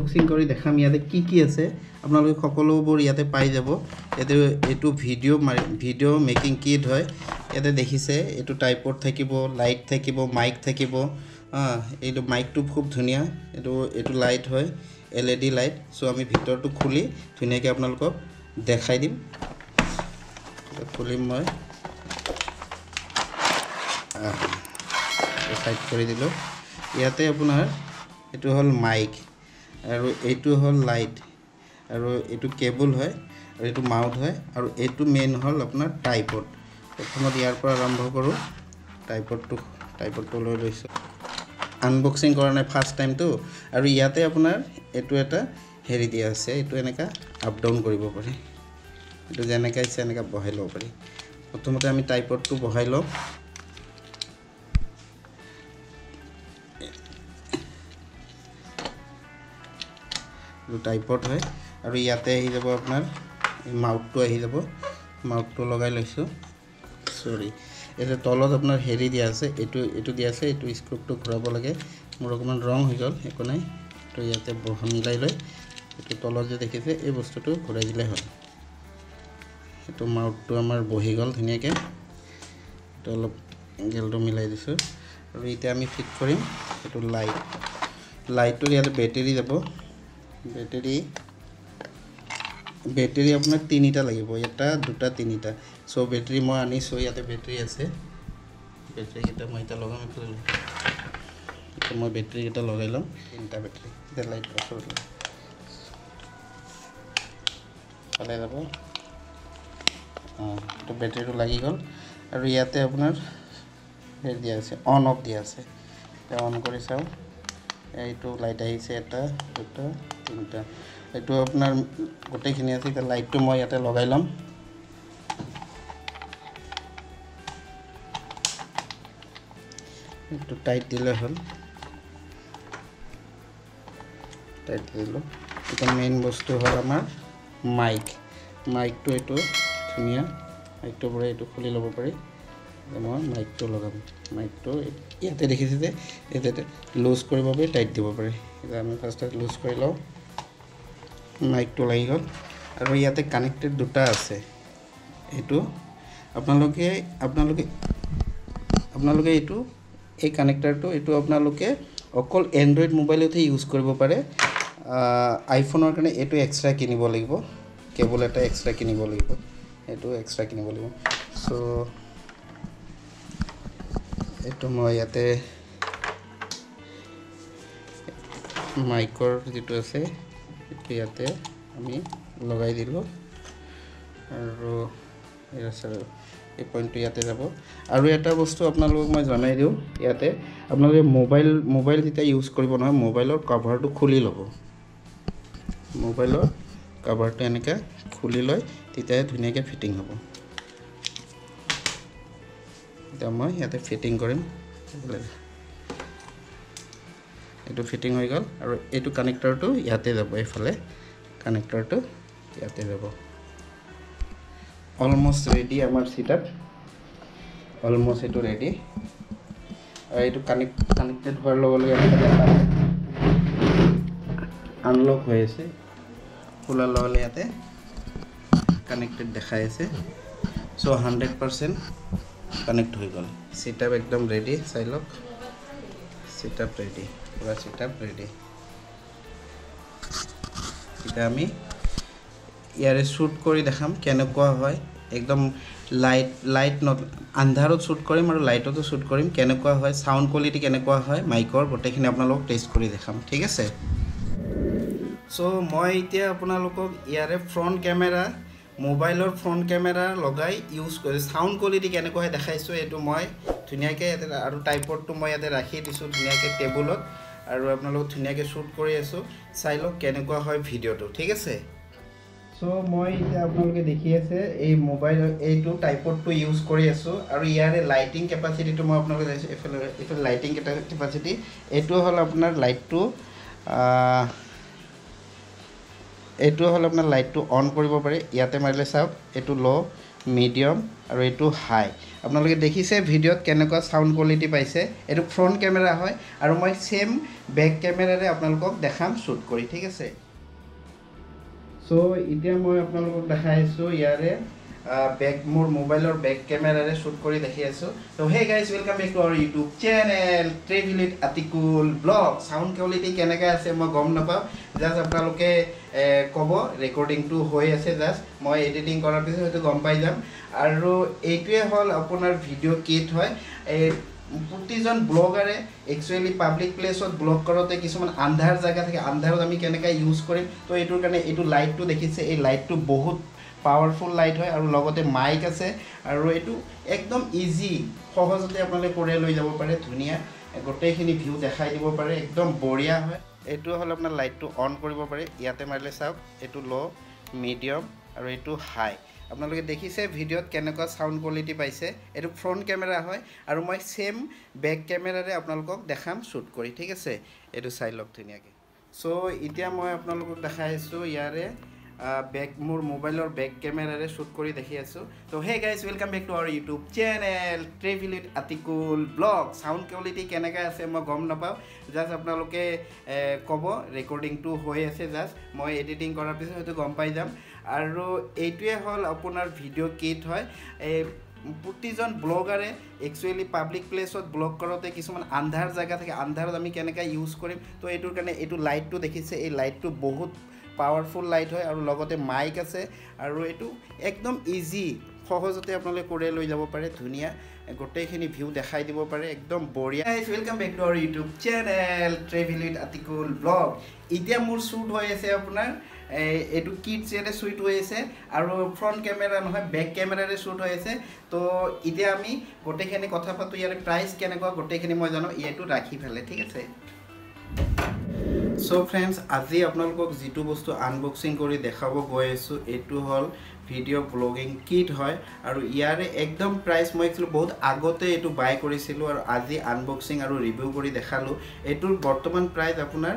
unboxing কৰি দেখাম ইয়াতে কি আছে আপোনালোকে সকলোবোৰ ইয়াতে পাই যাব এতে এটো ভিডিও মেকিং কিট হয় ইয়াতে দেখিছে এটো টাইপড থাকিব লাইট থাকিব মাইক থাকিব এইটো মাইকটো খুব ধুনিয়া এটো লাইট হয় এলইডি লাইট সো আমি ভিতৰটো খুলি ধুনিয়াকে আপোনালোকক দেখাই দিম খুলিম মই সাইড কৰি দিলো ইয়াতে আপোনাৰ এটো হল মাইক আৰু এটো হল লাইট আৰু এটো কেবল হয় আৰু এটো মাউথ হয় আৰু এটো মেইন হল আপোনাৰ টাইপড প্ৰথমত ইয়াৰ পৰা আৰম্ভ কৰো টাইপডটো লৈ লৈছো আনবক্সিং কৰা নাই ফাৰ্স্ট টাইম তো আৰু ইয়াতে আপোনাৰ এটো এটা হেৰি দিয়া আছে এটো এনেকা আপ ডাউন কৰিব পাৰি এটো যেনেকা ইচ্ছা এনেকা বহাই লব পাৰি প্ৰথমতে আমি টাইপডটো বহাই লম টাইপড হয় আৰু ইয়াতে আহি যাব আপোনাৰ মাউথটো আহি যাব মাউথটো লগাই লৈছো সৰি এটা তলত আপোনাৰ হেৰি দিয়া আছে এটো দিয়া আছে এটো স্ক্ৰুটো ঘূৰাব লাগে মোৰ অকমান ৰং হৈ গল একো নাই তো ইয়াতে বহা মিলাই লৈ এটো তলত যে দেখিছে এই বস্তুটো ঘূৰাই দিলে হ'ল এটো মাউথটো আমাৰ বহি গল ধুনিয়াকে তো অলপ গেলটো মিলাই দিছো আৰু এতিয়া আমি ফিট কৰিম এটো লাইটটো ইয়াতে বেটাৰি যাব বেটাৰি আপোনাৰ তিনিটা লাগিব এটা দুটা তিনিটা সো বেটাৰি মই আনিছো ইয়াতে বেটাৰি আছে বেটাৰি এটা মই এটা লগাম এটা মই বেটাৰি এটা লগাই লম তিনিটা বেটাৰি এটা লাইট বছৰ চলাই যাব তো বেটাৰিটো লাগি গল আৰু ইয়াতে আপোনাৰ হেৰি দিয়া আছে অন অফ দিয়া আছে এটা অন কৰি চাও এইটো লাইট আহিছে এটা দুটা তিনটা এটো আপোনাৰ গোটেইখিনি আছে এটা লাইটটো মই ইয়াতে লগাই লম এটো টাইট দিলে হল টাইট দিলো এটা মেইন বস্তু হল আমাৰ মাইকটো এটো ধুনিয়া মাইকটো পৰা এটো খুলি লব পাৰি মই মাইকটো লগাম মাইকটো ইয়াতে দেখিছে যে এতে লুজ কৰিব পাৰি টাইট দিব পাৰি এটা আমি ফাৰ্স্টত লুজ কৰি লও মাইকটো লাগি গল আৰু ইয়াতে কানেক্টেড দুটা আছে এটো আপোনালোকে এটো এই কানেক্টৰটো এটো আপোনালোকে অকল এন্ড্ৰইড মোবাইলতে ইউজ কৰিব পাৰে আইফোনৰ কাৰণে এটো এক্সট্ৰা কিনিব লাগিব কেবল এটা এক্সট্ৰা কিনিব লাগিব এটো এক্সট্ৰা কিনিব লাগিব সো এটো মই ইয়াতে মাইকৰ যেটো আছে এটো ইয়াতে আমি লগাই দিলো আৰু এই পইণ্টটো ইয়াতে যাব আৰু এটা বস্তু আপোনালোকক মই জনাই দিও ইয়াতে আপোনালোকে মোবাইল যেটা ইউজ কৰিব নহয় মোবাইলৰ কভাৰটো খুলি ল'ব মোবাইলৰ কভাৰটো এনেকা খুলি লৈ তেতিয়া ধুনিয়াকে ফিটিং হ'ব এটা মই ইয়াতে ফিটিং কৰিম এটো ফিটিং হৈ গল আৰু এটো কানেক্টৰটো ইয়াতে যাব এইফালে কানেক্টৰটো ইয়াতে যাব অলমোস্ট ৰেডি আমাৰ সেটআপ অলমোস্ট এটো ৰেডি আৰু এটো কানেক্টেড হোৱাৰ লগে লগে আনলক হৈ আছে খোলাৰ লগে লগে ইয়াতে কানেক্টেড দেখাই আছে সো 100% কানেক্ট হৈ গল সেটআপ একদম ৰেডি চাই লওক সেটআপ ৰেডি পুৰা সেটআপ ৰেডি এটা আমি ইয়াৰে শুট কৰি দেখাম কেনেকুৱা হয় একদম লাইট নট আন্ধাৰত শুট কৰিম আৰু লাইটতো শুট কৰিম কেনেকুৱা হয় সাউন্ড কোৱালিটি কেনেকুৱা হয় মাইকৰ গোটেইখিনি আপোনালোকক টেষ্ট কৰি দেখাম ঠিক আছে সো মই এতিয়া আপোনালোকক ইয়াৰে ফ্ৰন্ট কেমেৰা মোবাইলৰ ফ্ৰন্ট কেমেৰা লগাই ইউজ কৰি সাউন্ড কোৱালিটি কেনেকুৱা হয় দেখাইছো এটো মই ধুনিয়াকে আৰু টাইপডটো মই ইয়াতে ৰাখি দিছো ধুনিয়াকে টেবুলত আৰু আপোনালোক ধুনিয়াকে শুট কৰি আছো চাই লওক কেনেকুৱা হয় ভিডিওটো ঠিক আছে সো মই এতিয়া আপোনালোকে দেখি আছে এই মোবাইল এইটো টাইপডটো ইউজ কৰি আছো আৰু ইয়াৰে লাইটিং কেপাসিটিটো মই আপোনালোকে দেখাইছো এফালে লাইটিং কেপাসিটি এটো হল আপোনাৰ লাইটটো এটো হল আপোনাৰ লাইটটো অন কৰিব পাৰে ইয়াতে মাৰিলে চাওক এটো লো মিডিয়াম আৰু এইটো হাই আপোনালোকে দেখিছে ভিডিঅ'ত কেনেকুৱা সাউন্ড কোৱালিটি পাইছে এইটো ফ্ৰণ্ট কেমেৰা হয় আৰু মই সেম বেক কেমেৰাৰে আপোনালোকক দেখাম শ্বুট কৰি ঠিক আছে সো এতিয়া মই আপোনালোকক দেখাই আছো ইয়াৰে বেক মোৰ মোবাইলৰ বেক কেমেৰাৰে শ্বুট কৰি দেখি আছো তো hey guys welcome back to our YouTube channel travel with Atikul vlog sound quality কেনেকা আছে মই গম নাপাওঁ জাস্ট আপোনালোকে ক'ব ৰেকৰ্ডিংটো হৈ আছে জাস্ট মই এডিটিং কৰাৰ পিছত হয়তো গম পাই যাম আৰু এইটোৱে হ'ল আপোনাৰ ভিডিঅ' কিট হয় প্ৰতিজন ব্লগাৰে একচুৱেলি পাব্লিক প্লেছত ব্লগ কৰোঁতে কিছুমান আন্ধাৰ জেগা থাকে আন্ধাৰত আমি কেনেকৈ ইউজ কৰিম তো এইটোৰ কাৰণে এইটো লাইটটো দেখিছে এই লাইটটো বহুত পাৱাৰফুল লাইট হয় আৰু লগতে মাইক আছে আৰু এইটো একদম ইজি সহজতে আপোনালোকে কৰি লৈ যাব পাৰে ধুনীয়া গোটেইখিনি ভিউ দেখাই দিব পাৰে একদম বঢ়িয়া হয় এইটো হ'ল আপোনাৰ লাইটটো অন কৰিব পাৰে ইয়াতে মাৰিলে চাওক এইটো ল' মিডিয়াম আৰু এইটো হাই আপোনালোকে দেখিছে ভিডিঅ'ত কেনেকুৱা সাউন্ড কোৱালিটি পাইছে এইটো ফ্ৰণ্ট কেমেৰা হয় আৰু মই সেম বেক কেমেৰাৰে আপোনালোকক দেখাম শ্বুট কৰি ঠিক আছে এইটো চাই লওক ধুনীয়াকৈ সো এতিয়া মই আপোনালোকক দেখাই আছোঁ ইয়াৰে বেক মোৰ মোবাইলৰ বেক কেমেৰাৰে শ্বুট কৰি দেখি আছোঁ তো hey guys welcome back to our YouTube channel travel with Atikul vlog sound quality কেনেকৈ আছে মই গম নাপাওঁ জাস্ট আপোনালোকে ক'ব ৰেকৰ্ডিংটো হৈ আছে জাস্ট মই এডিটিং কৰাৰ পিছত হয়তো গম পাই যাম আৰু এইটোৱে হ'ল আপোনাৰ ভিডিঅ' কিট হয় এই প্ৰতিজন ব্লগাৰে একচুৱেলি পাব্লিক প্লেছত ব্লগ কৰোঁতে কিছুমান আন্ধাৰ জেগা থাকে আন্ধাৰত আমি কেনেকৈ ইউজ কৰিম তো এইটোৰ কাৰণে এইটো লাইটটো দেখিছে এই লাইটটো বহুত পাৱাৰফুল লাইট হয় আৰু লগতে মাইক আছে আৰু এইটো একদম ইজি সহজতে আপোনালোকে কৰি লৈ যাব পাৰে ধুনীয়া গোটেইখিনি ভিউ দেখাই দিব পাৰে একদম বঢ়িয়া welcome back to our YouTube channel travel with Atikul vlog এতিয়া মোৰ শ্বুট হৈ আছে আপোনাৰ এইটো কিট যেনে শ্বুট হৈ আছে আৰু ফ্ৰণ্ট কেমেৰা নহয় বেক কেমেৰাৰে শ্বুট হৈ আছে তো এতিয়া আমি গোটেইখিনি কথা পাতোঁ ইয়াৰ প্ৰাইচ কেনেকুৱা গোটেইখিনি মই জানো এইটো ৰাখি ফেলে ঠিক আছে সো ফ্ৰেন্ডস আজি আপোনালোকক যেটো বস্তু আনবক্সিং কৰি দেখাব গৈ আছো এটো হল ভিডিও ব্লগিং কিট হয় আৰু ইয়াৰে একদম প্ৰাইস মই একচুয়ালি বহুত আগতে এটো বাই কৰিছিলো আৰু আজি আনবক্সিং আৰু ৰিভিউ কৰি দেখালো এটোৰ বৰ্তমান প্ৰাইস আপোনাৰ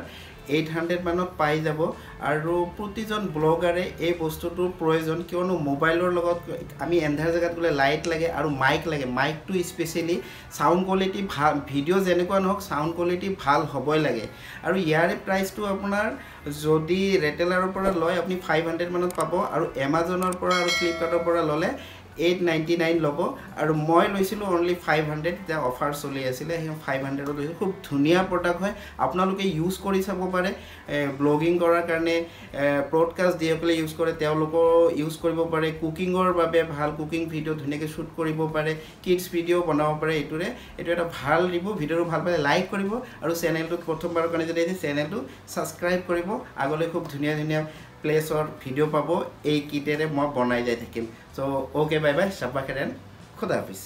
800 মানত পাই যাব আৰু প্ৰতিজন ব্লগাৰে এই বস্তুটোৰ প্ৰয়োজন কিয়নো মোবাইলৰ লগত আমি এন্ধাৰ জায়গাত গলে লাইট লাগে আৰু মাইক লাগে মাইকটো স্পেশালি সাউন্ড কোৱালিটি ভাল ভিডিও যেনেকুৱা নহক সাউন্ড কোৱালিটি ভাল হ'বই লাগে আৰু ইয়াৰে প্ৰাইসটো আপোনাৰ যদি ৰেটেলাৰৰ পৰা লয় আপুনি 500 মানত পাব আৰু Amazonৰ পৰা আৰু Flipkartৰ পৰা ললে 899 লব আৰু মই লৈছিলো only 500 তে অফাৰ চলি আছিল হে 500 ত খুব ধুনিয়া প্ৰডাক্ট হয় আপোনালোকে ইউজ কৰি চাব পাৰে ব্লগিং কৰাৰ কাৰণে ব্ৰডকাষ্ট দিয়কলে ইউজ কৰে তেওঁলোক ইউজ কৰিব পাৰে কুকিংৰ বাবে ভাল কুকিং ভিডিও ধুনিয়াকৈ শুট কৰিব পাৰে কিডছ ভিডিও বনাব পাৰে এটোৰে এটো এটা ভাল ৰিভিউ ভিডিওটো ভাল পালে লাইক কৰিব আৰু চেনেলটো প্ৰথমবাৰৰ কাৰণে যদি এই চেনেলটো সাবস্ক্ৰাইব কৰিব আগলৈ খুব ধুনিয়া ধুনিয়া প্লেসৰ ভিডিও পাবো এই কিটেৰে মই বনাই যাই থাকিম সো ওকে বাই বাই শাবা খেৰেন খুদা হাফিজ